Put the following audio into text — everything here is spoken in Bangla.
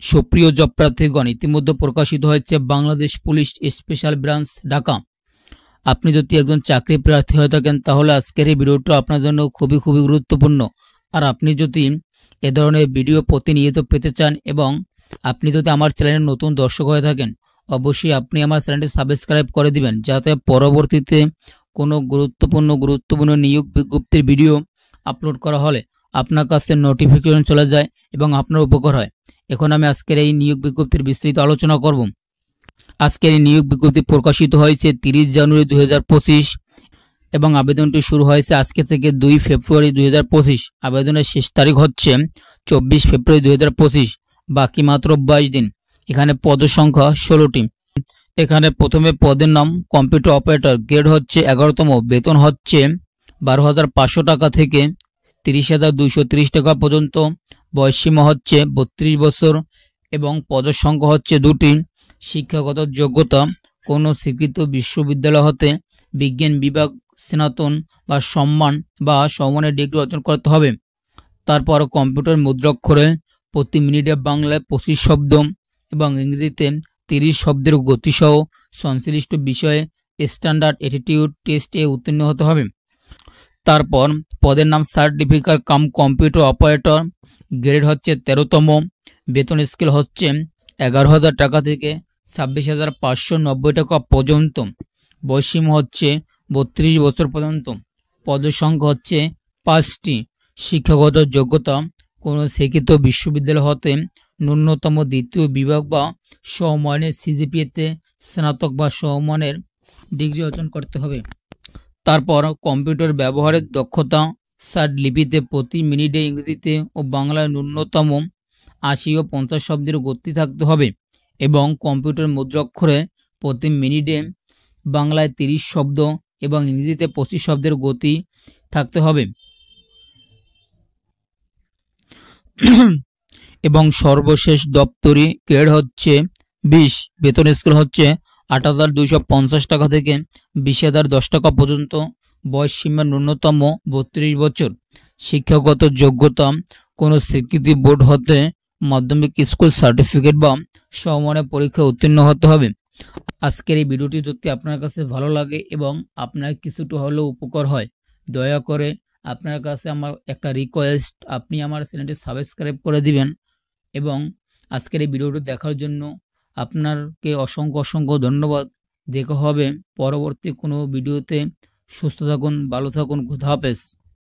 সুপ্রিয় জব প্রার্থীগণ, ইতিমধ্যে প্রকাশিত হয়েছে Bangladesh police special branch Dhaka. আপনি যদি একজন চাকরি প্রার্থী হয়ে থাকেন তাহলে আজকের এই ভিডিওটা আপনার জন্য খুবই গুরুত্বপূর্ণ। আর আপনি যদি এ ধরনের ভিডিও প্রতিনিয়ত পেতে চান এবং আপনি যদি আমার চ্যানেলের নতুন দর্শক হয়ে থাকেন, অবশ্যই আপনি আমার চ্যানেলটি সাবস্ক্রাইব করে দিবেন, যাতে পরবর্তীতে কোনো গুরুত্বপূর্ণ নিয়োগ বিজ্ঞপ্তির ভিডিও আপলোড করা হলে আপনার কাছে নোটিফিকেশন চলে যায় এবং আপনার উপকার হয়। এখন আমি আজকের এই নিয়োগ বিজ্ঞপ্তির বিস্তারিত আলোচনা করব। আজকের এই নিয়োগ বিজ্ঞপ্তি প্রকাশিত হয়েছে 30 জানুয়ারি 2025 এবং আবেদনটি শুরু হয়েছে আজকে থেকে 2 ফেব্রুয়ারি 2025। আবেদনের শেষ তারিখ হচ্ছে 24 ফেব্রুয়ারি 2025, বাকি মাত্র 22 দিন। এখানে পদ সংখ্যা 16টি। এখানে প্রথমে পদের নাম কম্পিউটার অপারেটর, গ্রেড হচ্ছে 11তম, বেতন হচ্ছে 12,500 টাকা থেকে 30,230 টাকা পর্যন্ত, বয়সসীমা হচ্ছে 32 বছর এবং পদের সংখ্যা হচ্ছে 2টি। শিক্ষাগত যোগ্যতা কোনো স্বীকৃত বিশ্ববিদ্যালয় হতে বিজ্ঞান বিভাগ স্নাতন বা সমমানের ডিগ্রি অর্জন করতে হবে। তারপর কম্পিউটার মুদ্রাক্ষরে প্রতি মিনিটে বাংলায় 25 শব্দ এবং ইংরেজিতে 30 শব্দের গতিসহ সংশ্লিষ্ট বিষয়ে স্ট্যান্ডার্ড অ্যাটিটিউড টেস্টে উত্তীর্ণ হতে হবে। তারপর পদের নাম certificate cum computer operator, grade হচ্ছে 13তম, বেতন স্কেল হচ্ছে 11,000 টাকা থেকে 26,590 টাকা পর্যন্ত, বয়সসীমা হচ্ছে 32 বছর পর্যন্ত, পদের সংখ্যা হচ্ছে 5টি। শিক্ষাগত যোগ্যতা কোনো স্বীকৃত বিশ্ববিদ্যালয় হতে ন্যূনতম দ্বিতীয় বিভাগ বা সমমানের সিজিপিএতে স্নাতক বা সমমানের ডিগ্রি অর্জন করতে হবে। তারপর কম্পিউটার ব্যবহারের দক্ষতা, ষাট লিপিতে প্রতি মিনিটে ইংরেজিতে ও বাংলায় ন্যূনতম 80 ও 50 শব্দের গতি থাকতে হবে এবং কম্পিউটার মুদ্রাক্ষরে প্রতি মিনিটে বাংলায় 30 শব্দ এবং ইংরেজিতে 25 শব্দের গতি থাকতে হবে এবং সর্বশেষ দপ্তরি, গ্রেড হচ্ছে 20, বেতন স্কেল হচ্ছে 8,250 টাকা থেকে 20,010 টাকা পর্যন্ত, বয়সসীমা ন্যূনতম 32 বছর। শিক্ষাগত যোগ্যতা কোনো স্বীকৃতি বোর্ড হতে মাধ্যমিক স্কুল সার্টিফিকেট বা সমমানের পরীক্ষায় উত্তীর্ণ হতে হবে। আজকের এই ভিডিওটি যদি আপনার কাছে ভালো লাগে এবং আপনার কিছুটা হলেও উপকার হয়, দয়া করে আপনার কাছে আমার একটা রিকোয়েস্ট, আপনি আমার চ্যানেলটি সাবস্ক্রাইব করে দিবেন এবং আজকের এই ভিডিওটি দেখার জন্য আপনাকে অসংখ্য ধন্যবাদ। দেখা হবে পরবর্তী কোনো ভিডিওতে। সুস্থ থাকুন, ভালো থাকুন, খোদা হাফেজ।